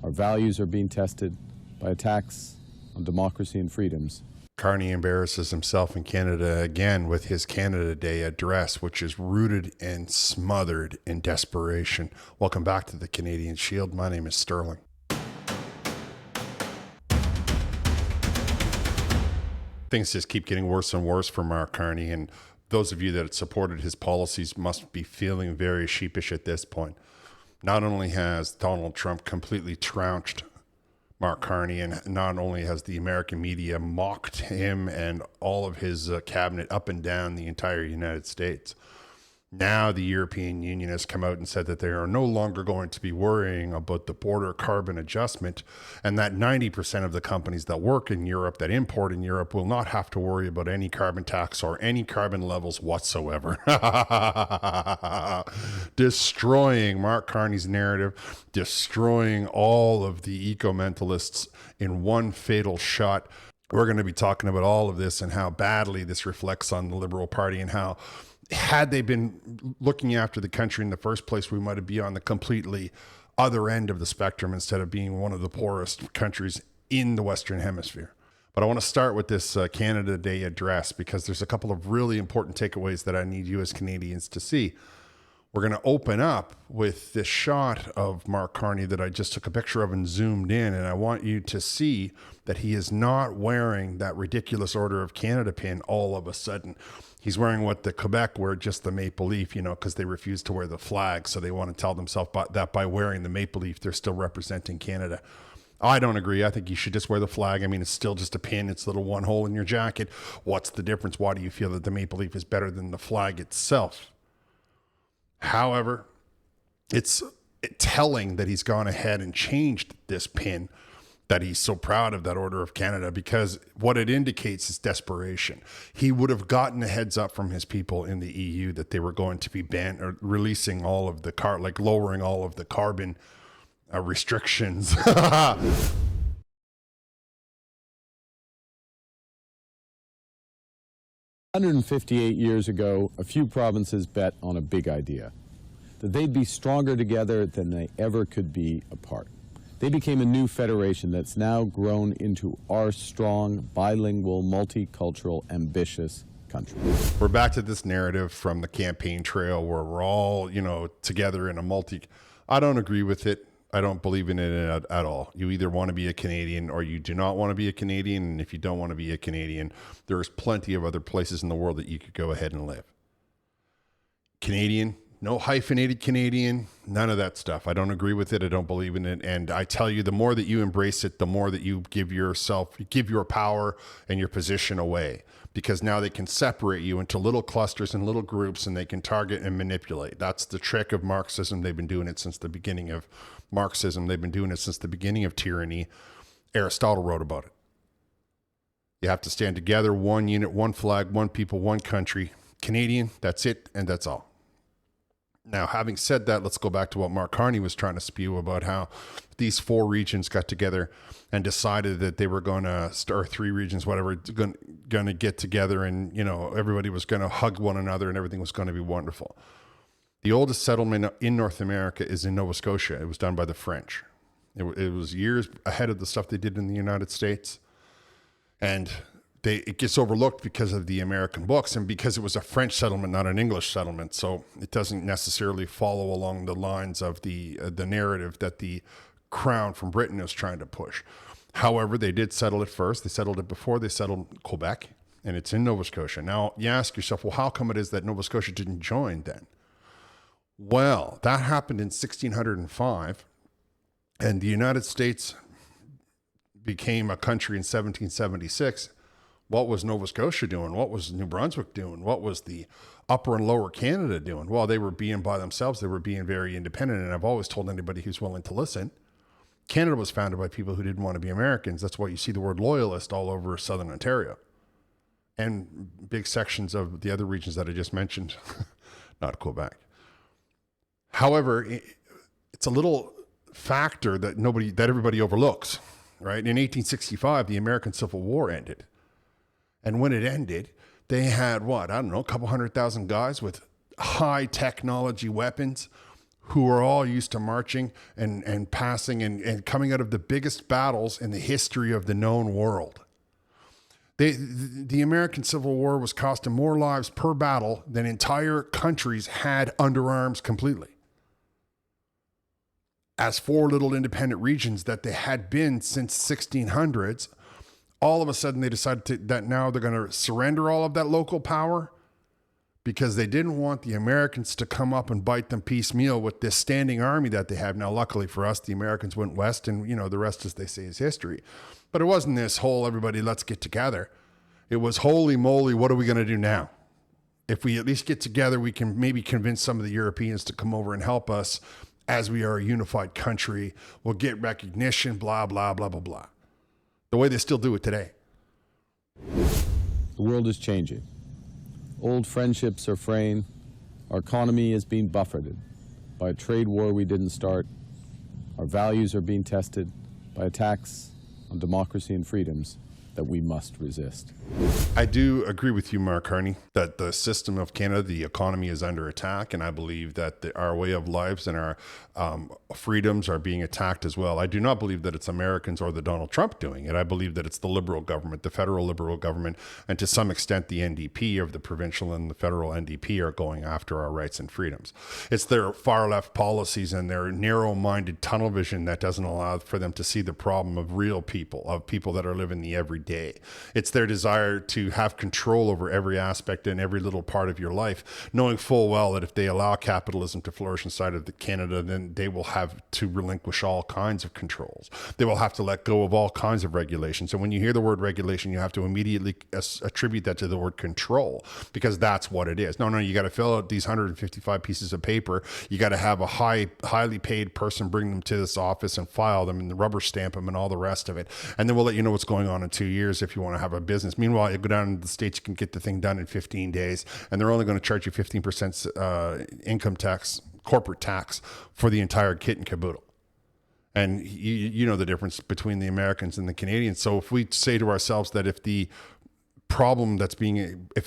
Our values are being tested by attacks on democracy and freedoms. Carney embarrasses himself in Canada again with his Canada Day address, which is rooted and smothered in desperation. Welcome back to the Canadian Shield. My name is Sterling. Things just keep getting worse and worse for Mark Carney, and those of you that supported his policies must be feeling very sheepish at this point. Not only has Donald Trump completely trounced Mark Carney, and not only has the American media mocked him and all of his cabinet up and down the entire United States, now the European Union has come out and said that they are no longer going to be worrying about the border carbon adjustment, and that 90% of the companies that work in Europe, that import in Europe, will not have to worry about any carbon tax or any carbon levels whatsoever. Destroying Mark Carney's narrative, destroying all of the eco-mentalists in one fatal shot. We're going to be talking about all of this and how badly this reflects on the Liberal Party, and how, had they been looking after the country in the first place, we might be on the completely other end of the spectrum instead of being one of the poorest countries in the Western Hemisphere. But I want to start with this Canada Day address, because there's a couple of really important takeaways that I need you as Canadians to see. We're going to open up with this shot of Mark Carney that I just took a picture of and zoomed in, and I want you to see that he is not wearing that ridiculous Order of Canada pin all of a sudden. He's wearing what the Quebec wear, just the maple leaf, because they refuse to wear the flag. So they want to tell themselves that by wearing the maple leaf, they're still representing Canada. I don't agree. I think you should just wear the flag. I mean, it's still just a pin. It's a little one hole in your jacket. What's the difference? Why do you feel that the maple leaf is better than the flag itself? However, it's telling that he's gone ahead and changed this pin, that he's so proud of that Order of Canada, because what it indicates is desperation. He would have gotten a heads up from his people in the EU that they were going to be banned or releasing all of the lowering all of the carbon restrictions. 158 years ago, a few provinces bet on a big idea, that they'd be stronger together than they ever could be apart. They became a new federation that's now grown into our strong, bilingual, multicultural, ambitious country. We're back to this narrative from the campaign trail where we're all, together in a I don't agree with it. I don't believe in it at all. You either want to be a Canadian or you do not want to be a Canadian. And if you don't want to be a Canadian, there's plenty of other places in the world that you could go ahead and live. Canadian, no hyphenated Canadian, none of that stuff. I don't agree with it. I don't believe in it. And I tell you, the more that you embrace it, the more that you give your power and your position away, because now they can separate you into little clusters and little groups, and they can target and manipulate. That's the trick of Marxism. They've been doing it since the beginning of Marxism. They've been doing it since the beginning of tyranny. Aristotle wrote about it. You have to stand together, one unit, one flag, one people, one country. Canadian, that's it, and that's all. Now, having said that, let's go back to what Mark Carney was trying to spew about how these four regions got together and decided that they were going to start, three regions, whatever, going to get together, and, everybody was going to hug one another and everything was going to be wonderful. The oldest settlement in North America is in Nova Scotia. It was done by the French. It was years ahead of the stuff they did in the United States. And it gets overlooked because of the American books and because it was a French settlement, not an English settlement. So it doesn't necessarily follow along the lines of the narrative that the crown from Britain is trying to push. However, they did settle it first. They settled it before they settled Quebec, and it's in Nova Scotia. Now, you ask yourself, well, how come it is that Nova Scotia didn't join then? Well, that happened in 1605, and the United States became a country in 1776. What was Nova Scotia doing? What was New Brunswick doing? What was the Upper and Lower Canada doing? Well, they were being by themselves. They were being very independent. And I've always told anybody who's willing to listen, Canada was founded by people who didn't want to be Americans. That's why you see the word loyalist all over Southern Ontario and big sections of the other regions that I just mentioned, not Quebec. However, it's a little factor that everybody overlooks, right? In 1865, the American Civil War ended. And when it ended, they had a couple 100,000 guys with high technology weapons who are all used to marching and passing and coming out of the biggest battles in the history of the known world. The American Civil War was costing more lives per battle than entire countries had under arms completely. As four little independent regions that they had been since 1600s, all of a sudden they decided that now they're going to surrender all of that local power because they didn't want the Americans to come up and bite them piecemeal with this standing army that they have. Now, luckily for us, the Americans went west and, the rest, as they say, is history. But it wasn't this whole, everybody, let's get together. It was, holy moly, what are we going to do now? If we at least get together, we can maybe convince some of the Europeans to come over and help us as we are a unified country. We'll get recognition, blah, blah, blah, blah, blah. The way they still do it today. The world is changing. Old friendships are fraying. Our economy is being buffeted by a trade war we didn't start. Our values are being tested by attacks on democracy and freedoms that we must resist. I do agree with you, Mark Carney, that the system of Canada, the economy is under attack, and I believe that our way of lives and our freedoms are being attacked as well. I do not believe that it's Americans or the Donald Trump doing it. I believe that it's the Liberal government, the federal Liberal government, and to some extent the NDP of the provincial and the federal NDP are going after our rights and freedoms. It's their far left policies and their narrow-minded tunnel vision that doesn't allow for them to see the problem of real people, of people that are living the everyday. It's their desire to have control over every aspect and every little part of your life, knowing full well that if they allow capitalism to flourish inside of Canada, then they will have to relinquish all kinds of controls. They will have to let go of all kinds of regulations. And when you hear the word regulation, you have to immediately attribute that to the word control, because that's what it is. No, you got to fill out these 155 pieces of paper. You got to have a highly paid person bring them to this office and file them and rubber stamp them and all the rest of it. And then we'll let you know what's going on in 2 years if you want to have a business. Meanwhile, you go down to the States, you can get the thing done in 15 days, and they're only going to charge you 15% income tax, corporate tax, for the entire kit and caboodle. And you know the difference between the Americans and the Canadians. So if we say to ourselves that if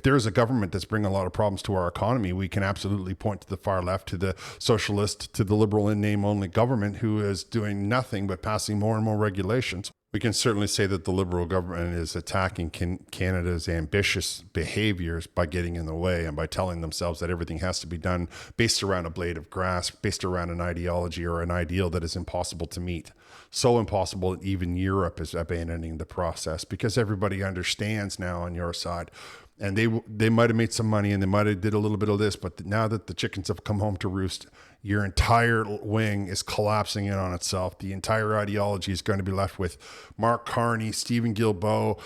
there's a government that's bringing a lot of problems to our economy, we can absolutely point to the far left, to the socialist, to the Liberal in name only government who is doing nothing but passing more and more regulations. We can certainly say that the Liberal government is attacking Canada's ambitious behaviors by getting in the way and by telling themselves that everything has to be done based around a blade of grass, based around an ideology or an ideal that is impossible to meet. So impossible that even Europe is abandoning the process because everybody understands now on your side. And they might have made some money and they might have did a little bit of this, but now that the chickens have come home to roost, your entire wing is collapsing in on itself. The entire ideology is going to be left with Mark Carney, Stephen Guilbeault,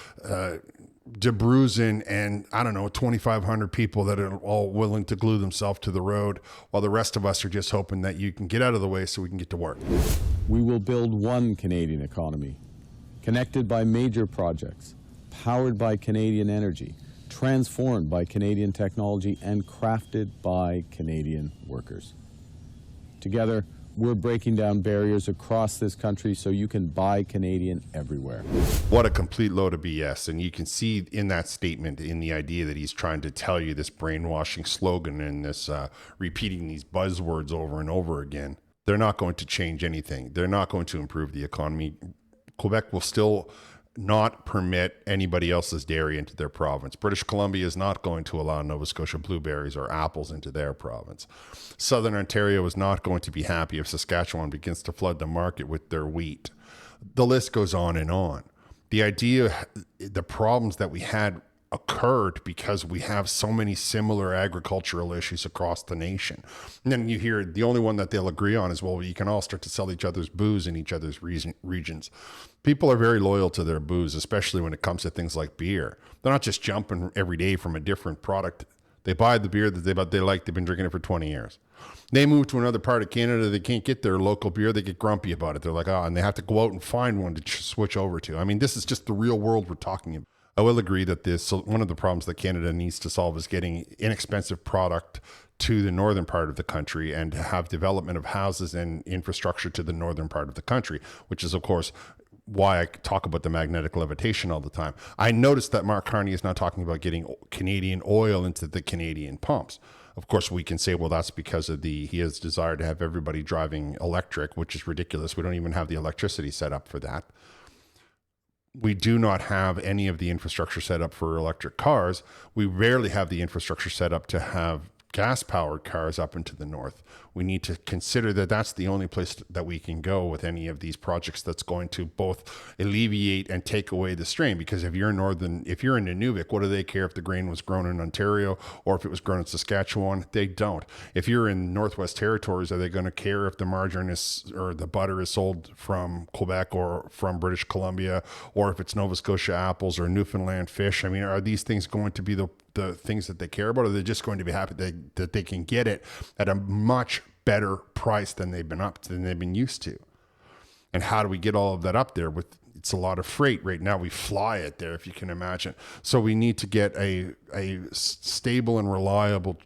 De Bruzen, and 2,500 people that are all willing to glue themselves to the road, while the rest of us are just hoping that you can get out of the way so we can get to work. We will build one Canadian economy, connected by major projects, powered by Canadian energy, transformed by Canadian technology, and crafted by Canadian workers. Together, we're breaking down barriers across this country so you can buy Canadian everywhere. What a complete load of BS. And you can see in that statement, in the idea that he's trying to tell you this brainwashing slogan and this repeating these buzzwords over and over again. They're not going to change anything. They're not going to improve the economy. Quebec will still not permit anybody else's dairy into their province. British Columbia is not going to allow Nova Scotia blueberries or apples into their province. Southern Ontario is not going to be happy if Saskatchewan begins to flood the market with their wheat. The list goes on and on. The problems that we had occurred because we have so many similar agricultural issues across the nation. And then you hear the only one that they'll agree on is, well, you can all start to sell each other's booze in each other's regions. People are very loyal to their booze, especially when it comes to things like beer. They're not just jumping every day from a different product. They buy the beer that they like. They've been drinking it for 20 years. They move to another part of Canada. They can't get their local beer. They get grumpy about it. They're like, and they have to go out and find one to switch over to. I mean, this is just the real world we're talking about. I will agree that one of the problems that Canada needs to solve is getting inexpensive product to the northern part of the country and to have development of houses and infrastructure to the northern part of the country, which is, of course, why I talk about the magnetic levitation all the time. I noticed that Mark Carney is now talking about getting Canadian oil into the Canadian pumps. Of course, we can say, well, that's because of he has desire to have everybody driving electric, which is ridiculous. We don't even have the electricity set up for that. We do not have any of the infrastructure set up for electric cars. We rarely have the infrastructure set up to have gas-powered cars up into the north. We need to consider that that's the only place that we can go with any of these projects that's going to both alleviate and take away the strain. Because if you're in Nunavik, what do they care if the grain was grown in Ontario or if it was grown in Saskatchewan? They don't. If you're in Northwest Territories, are they going to care if the margarine or the butter is sold from Quebec or from British Columbia, or if it's Nova Scotia apples or Newfoundland fish? I mean, are these things going to be the things that they care about, or are they just going to be happy that they can get it at a much better price than they've been used to? And how do we get all of that up there? It's a lot of freight right now. We fly it there, if you can imagine. So we need to get a stable and reliable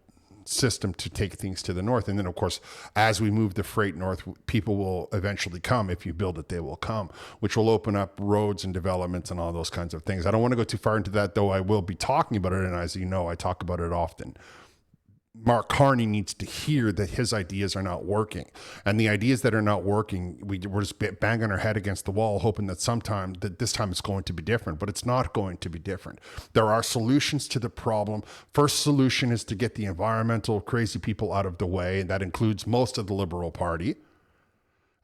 system to take things to the north. And then, of course, as we move the freight north, people will eventually come. If you build it, they will come, which will open up roads and developments and all those kinds of things. I don't want to go too far into that, though I will be talking about it. And as you know, I talk about it often. Mark Carney needs to hear that his ideas are not working. And the ideas that are not working, we're just banging our head against the wall, hoping that this time it's going to be different, but it's not going to be different. There are solutions to the problem. First solution is to get the environmental crazy people out of the way, and that includes most of the Liberal Party.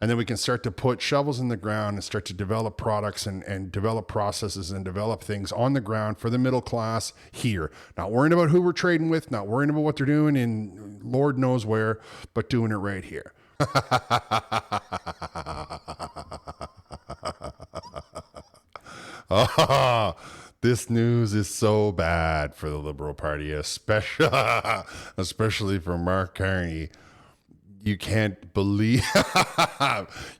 And then we can start to put shovels in the ground and start to develop products and develop processes and develop things on the ground for the middle class here. Not worrying about who we're trading with, not worrying about what they're doing in Lord knows where, but doing it right here. Oh, this news is so bad for the Liberal Party, especially for Mark Carney. You can't believe,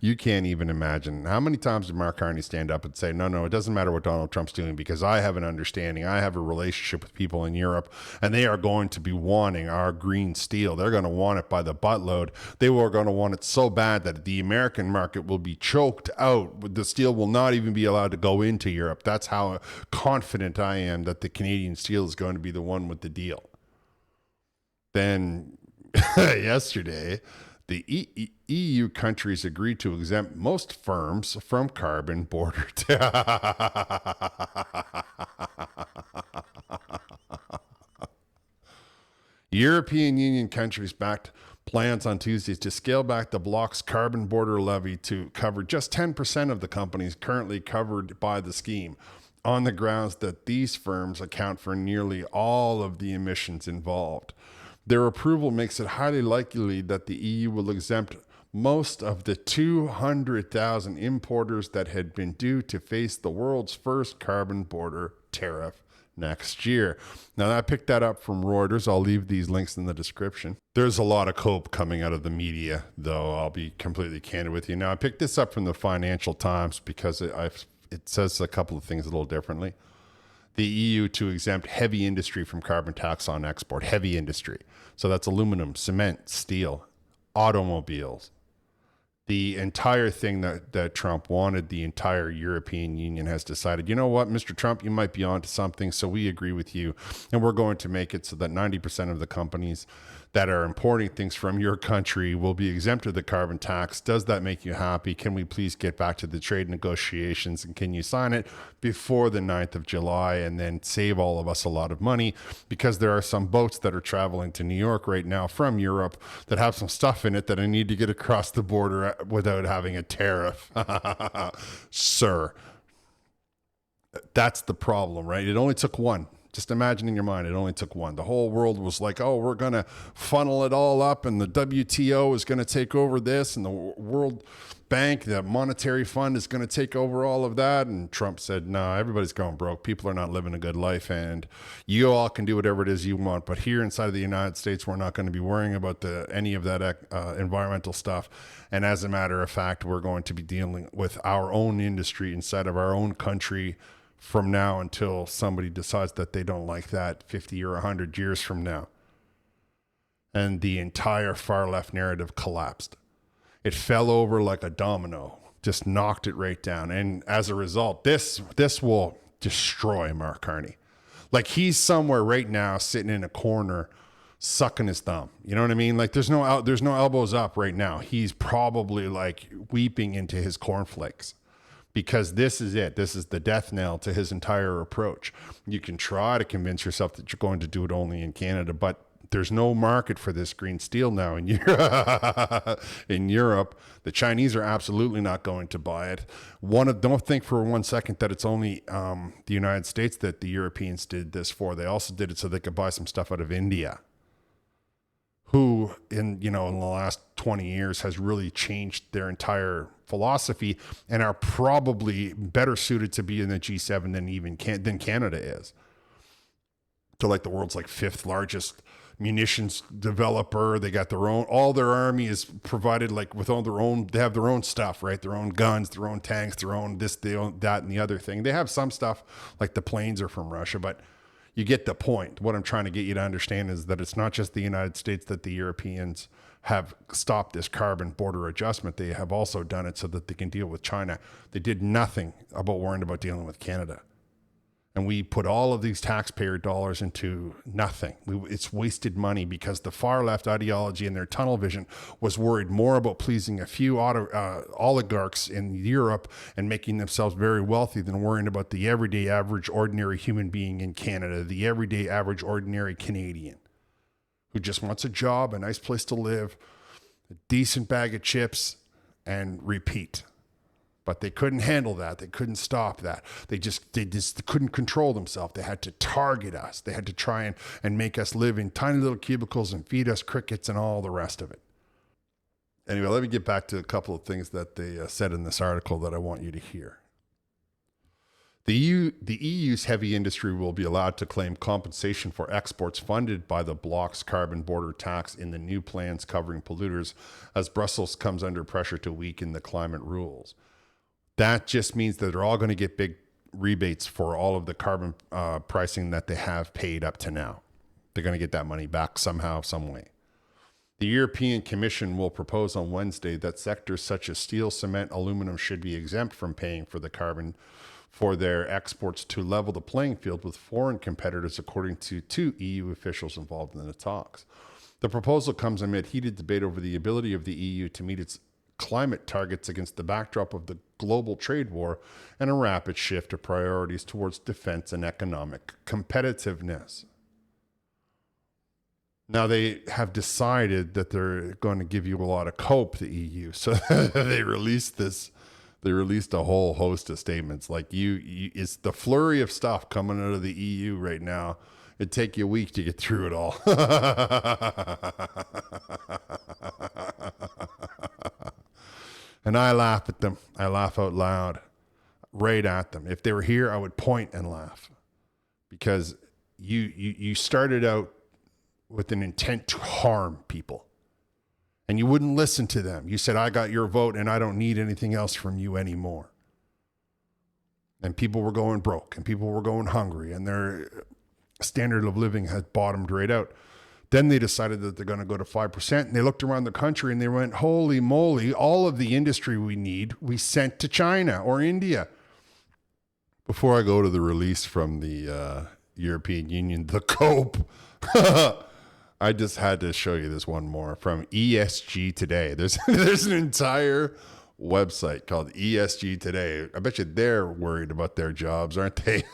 you can't even imagine. How many times did Mark Carney stand up and say, no, it doesn't matter what Donald Trump's doing because I have an understanding. I have a relationship with people in Europe and they are going to be wanting our green steel. They're going to want it by the buttload. They are going to want it so bad that the American market will be choked out. The steel will not even be allowed to go into Europe. That's how confident I am that the Canadian steel is going to be the one with the deal. Then yesterday, the EU countries agreed to exempt most firms from carbon border European Union countries backed plans on Tuesday to scale back the bloc's carbon border levy to cover just 10% of the companies currently covered by the scheme, on the grounds that these firms account for nearly all of the emissions involved. Their approval makes it highly likely that the EU will exempt most of the 200,000 importers that had been due to face the world's first carbon border tariff next year. Now, I picked that up from Reuters. I'll leave these links in the description. There's a lot of cope coming out of the media, though. I'll be completely candid with you. Now, I picked this up from the Financial Times because it says a couple of things a little differently. The EU to exempt heavy industry from carbon tax on export. Heavy industry. So that's aluminum, cement, steel, automobiles. The entire thing that Trump wanted, the entire European Union has decided, you know what, Mr. Trump, you might be onto something, so we agree with you. And we're going to make it so that 90% of the companies that are importing things from your country will be exempt of the carbon tax. Does that make you happy? Can we please get back to the trade negotiations, and can you sign it before the 9th of July and then save all of us a lot of money? Because there are some boats that are traveling to New York right now from Europe that have some stuff in it that I need to get across the border without having a tariff. Sir, that's the problem, right? It only took one. Just imagine in your mind, it only took one. The whole world was like, oh, we're going to funnel it all up and the WTO is going to take over this and the World Bank, the Monetary Fund is going to take over all of that. And Trump said, no, everybody's going broke. People are not living a good life and you all can do whatever it is you want. But here inside of the United States, we're not going to be worrying about any of that environmental stuff. And as a matter of fact, we're going to be dealing with our own industry inside of our own country from now until somebody decides that they don't like that 50 or 100 years from now. And the entire far left narrative collapsed. It fell over like a domino, just knocked it right down. And as a result, this will destroy Mark Carney. Like he's somewhere right now sitting in a corner sucking his thumb. You know what I mean? Like there's no elbows up right now. He's probably like weeping into his cornflakes because this is it. This is the death knell to his entire approach. You can try to convince yourself that you're going to do it only in Canada, but there's no market for this green steel now in Europe. In Europe, the Chinese are absolutely not going to buy it. Don't think for 1 second that it's only the United States that the Europeans did this for. They also did it so they could buy some stuff out of India, who in the last 20 years has really changed their entire philosophy and are probably better suited to be in the G7 than Canada is. So like the world's like fifth largest munitions developer. They got all their army is provided like with all they have their own stuff, right? Their own guns, their own tanks, their own this, that, and the other thing. They have some stuff like the planes are from Russia, but you get the point. What I'm trying to get you to understand is that it's not just the United States that the Europeans have stopped this carbon border adjustment. They have also done it so that they can deal with China. They did nothing about worrying about dealing with Canada. And we put all of these taxpayer dollars into nothing. It's wasted money because the far left ideology and their tunnel vision was worried more about pleasing a few oligarchs in Europe and making themselves very wealthy than worrying about the everyday average ordinary human being in Canada, the everyday average ordinary Canadian who just wants a job, a nice place to live, a decent bag of chips, and repeat. But they couldn't handle that. They couldn't stop that. They just couldn't control themselves. They had to target us. They had to try and make us live in tiny little cubicles and feed us crickets and all the rest of it. Anyway, let me get back to a couple of things that they said in this article that I want you to hear. The EU's heavy industry will be allowed to claim compensation for exports funded by the bloc's carbon border tax in the new plans covering polluters as Brussels comes under pressure to weaken the climate rules. That just means that they're all going to get big rebates for all of the carbon pricing that they have paid up to now. They're going to get that money back somehow, some way. The European Commission will propose on Wednesday that sectors such as steel, cement, aluminum should be exempt from paying for the carbon for their exports to level the playing field with foreign competitors, according to 2 EU officials involved in the talks. The proposal comes amid heated debate over the ability of the EU to meet its climate targets against the backdrop of the global trade war and a rapid shift of priorities towards defense and economic competitiveness. Now they have decided that they're going to give you a lot of cope, the EU. So they released a whole host of statements. Like it's the flurry of stuff coming out of the EU right now. It'd take you a week to get through it all. And I laugh at them. I laugh out loud, right at them. If they were here, I would point and laugh, because you started out with an intent to harm people, and you wouldn't listen to them. You said, "I got your vote, and I don't need anything else from you anymore." And people were going broke, and people were going hungry, and their standard of living had bottomed right out. Then they decided that they're going to go to 5%, and they looked around the country and they went, holy moly, all of the industry we need, we sent to China or India. Before I go to the release from the European Union, the COPE, I just had to show you this one more from ESG Today. There's an entire website called ESG Today. I bet you they're worried about their jobs, aren't they?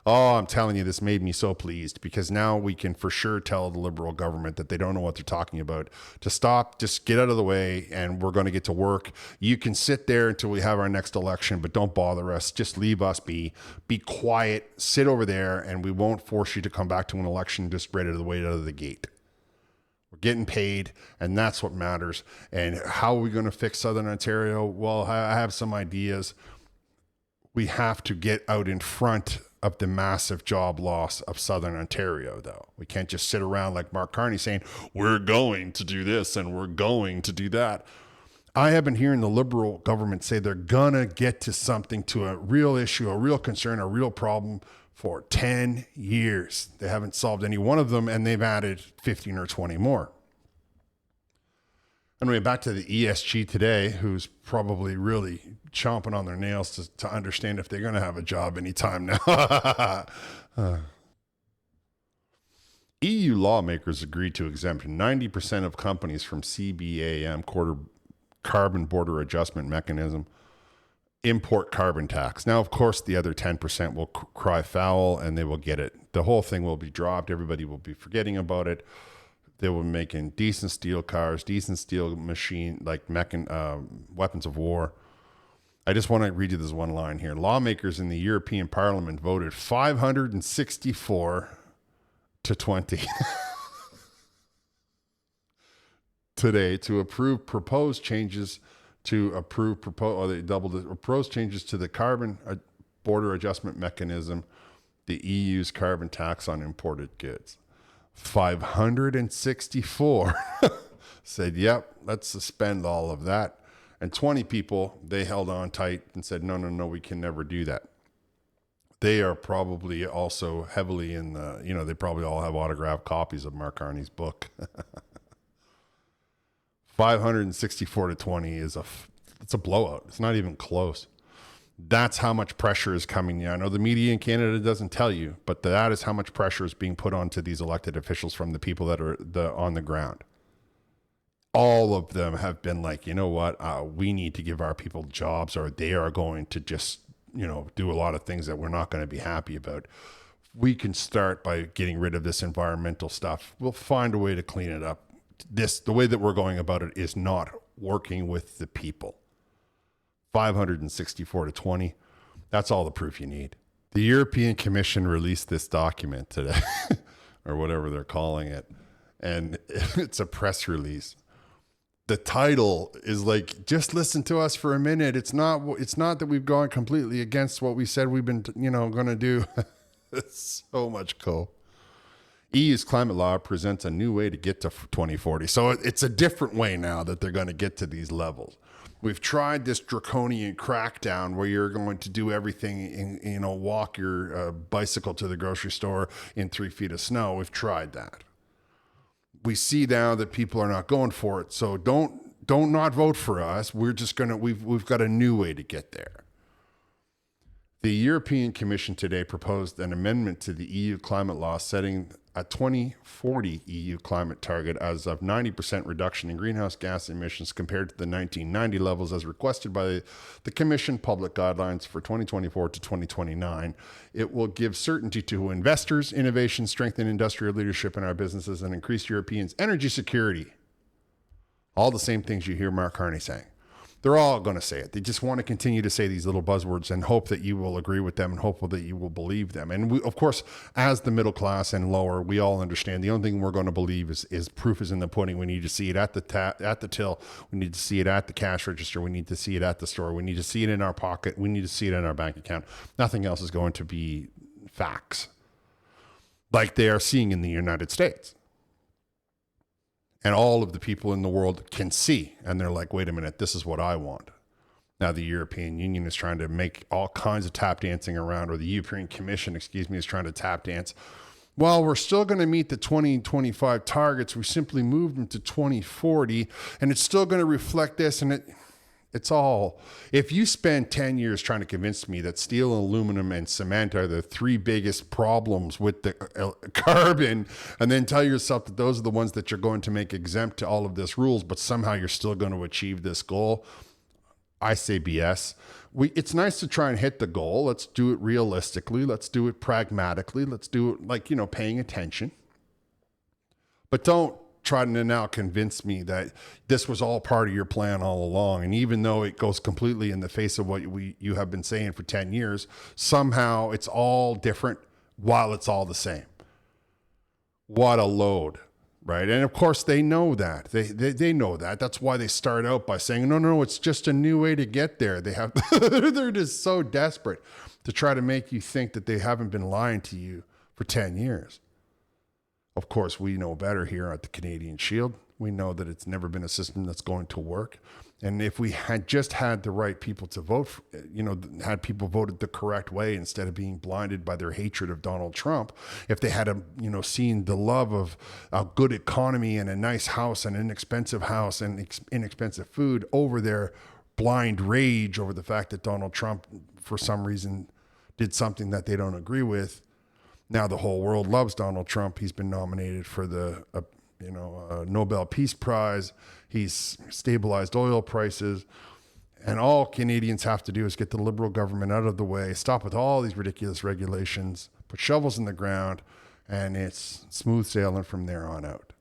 Oh, I'm telling you, this made me so pleased, because now we can for sure tell the Liberal government that they don't know what they're talking about, to stop, just get out of the way, and we're going to get to work. You can sit there until we have our next election, but don't bother us. Just leave us be. Be quiet, sit over there, and we won't force you to come back to an election just right out of the way out of the gate. We're getting paid, and that's what matters. And how are we going to fix Southern Ontario? Well, I have some ideas. We have to get out in front of the massive job loss of Southern Ontario, though. We can't just sit around like Mark Carney saying, we're going to do this and we're going to do that. I have been hearing the Liberal government say they're going to get to something, to a real issue, a real concern, a real problem for 10 years. They haven't solved any one of them, and they've added 15 or 20 more. Anyway, back to the ESG Today, who's probably really chomping on their nails to understand if they're going to have a job anytime now. EU lawmakers agreed to exempt 90% of companies from CBAM, carbon border adjustment mechanism, import carbon tax. Now, of course, the other 10% will cry foul and they will get it. The whole thing will be dropped. Everybody will be forgetting about it. They will be making decent steel cars, decent steel weapons of war. I just want to read you this one line here. Lawmakers in the European Parliament voted 564 to 20 today to approve proposed changes proposed changes to the carbon border adjustment mechanism, the EU's carbon tax on imported goods. 564 said, yep, let's suspend all of that. And 20 people, they held on tight and said, no, we can never do that. They are probably also heavily in they probably all have autographed copies of Mark Carney's book. 564 to 20 it's a blowout. It's not even close. That's how much pressure is coming. I know the media in Canada doesn't tell you, but that is how much pressure is being put onto these elected officials from the people that are on the ground. All of them have been like, you know what, we need to give our people jobs, or they are going to just, do a lot of things that we're not going to be happy about. We can start by getting rid of this environmental stuff. We'll find a way to clean it up. The way that we're going about it is not working with the people. 564 to 20. That's all the proof you need. The European Commission released this document today, or whatever they're calling it, and it's a press release. The title is like, just listen to us for a minute. It's not that we've gone completely against what we said we've been, going to do. It's so much cool. EU's climate law presents a new way to get to 2040. So it's a different way now that they're going to get to these levels. We've tried this draconian crackdown where you're going to do everything walk your bicycle to the grocery store in 3 feet of snow. We've tried that. We see now that people are not going for it. So don't not vote for us. We're just we've got a new way to get there. The European Commission today proposed an amendment to the EU climate law setting a 2040 EU climate target as of 90% reduction in greenhouse gas emissions compared to the 1990 levels as requested by the Commission public guidelines for 2024 to 2029. It will give certainty to investors, innovation, strengthen industrial leadership in our businesses, and increase Europeans' energy security. All the same things you hear Mark Carney saying. They're all going to say it. They just want to continue to say these little buzzwords and hope that you will agree with them and hope that you will believe them. And we, of course, as the middle class and lower, we all understand the only thing we're going to believe is proof is in the pudding. We need to see it at the till. We need to see it at the cash register. We need to see it at the store. We need to see it in our pocket. We need to see it in our bank account. Nothing else is going to be facts like they are seeing in the United States. And all of the people in the world can see, and they're like, wait a minute, this is what I want. Now the European Union is trying to make all kinds of tap dancing around, or the European Commission, is trying to tap dance. Well, we're still going to meet the 2025 targets. We simply moved them to 2040, and it's still going to reflect this, and it's all. If you spend 10 years trying to convince me that steel, aluminum, and cement are the 3 biggest problems with the carbon, and then tell yourself that those are the ones that you're going to make exempt to all of this rules, but somehow you're still going to achieve this goal, I say BS. It's nice to try and hit the goal. Let's do it realistically. Let's do it pragmatically. Let's do it like, paying attention. But don't try to now convince me that this was all part of your plan all along. And even though it goes completely in the face of what you have been saying for 10 years, somehow it's all different while it's all the same. What a load, right? And of course they know that. They know that. That's why they start out by saying, no, it's just a new way to get there. They're just so desperate to try to make you think that they haven't been lying to you for 10 years. Of course, we know better here at the Canadian Shield. We know that it's never been a system that's going to work. And if we had just had the right people to vote, had people voted the correct way instead of being blinded by their hatred of Donald Trump, if they had, seen the love of a good economy and a nice house and an inexpensive house and inexpensive food over their blind rage over the fact that Donald Trump, for some reason, did something that they don't agree with, Now the whole world loves Donald Trump. He's been nominated for the Nobel Peace Prize. He's stabilized oil prices. And all Canadians have to do is get the Liberal government out of the way, stop with all these ridiculous regulations, put shovels in the ground, and it's smooth sailing from there on out.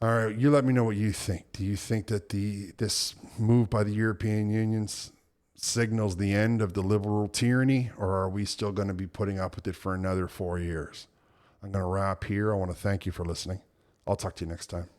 All right, you let me know what you think. Do you think that this move by the European Union signals the end of the liberal tyranny, or are we still going to be putting up with it for another 4 years? I'm going to wrap here. I want to thank you for listening. I'll talk to you next time.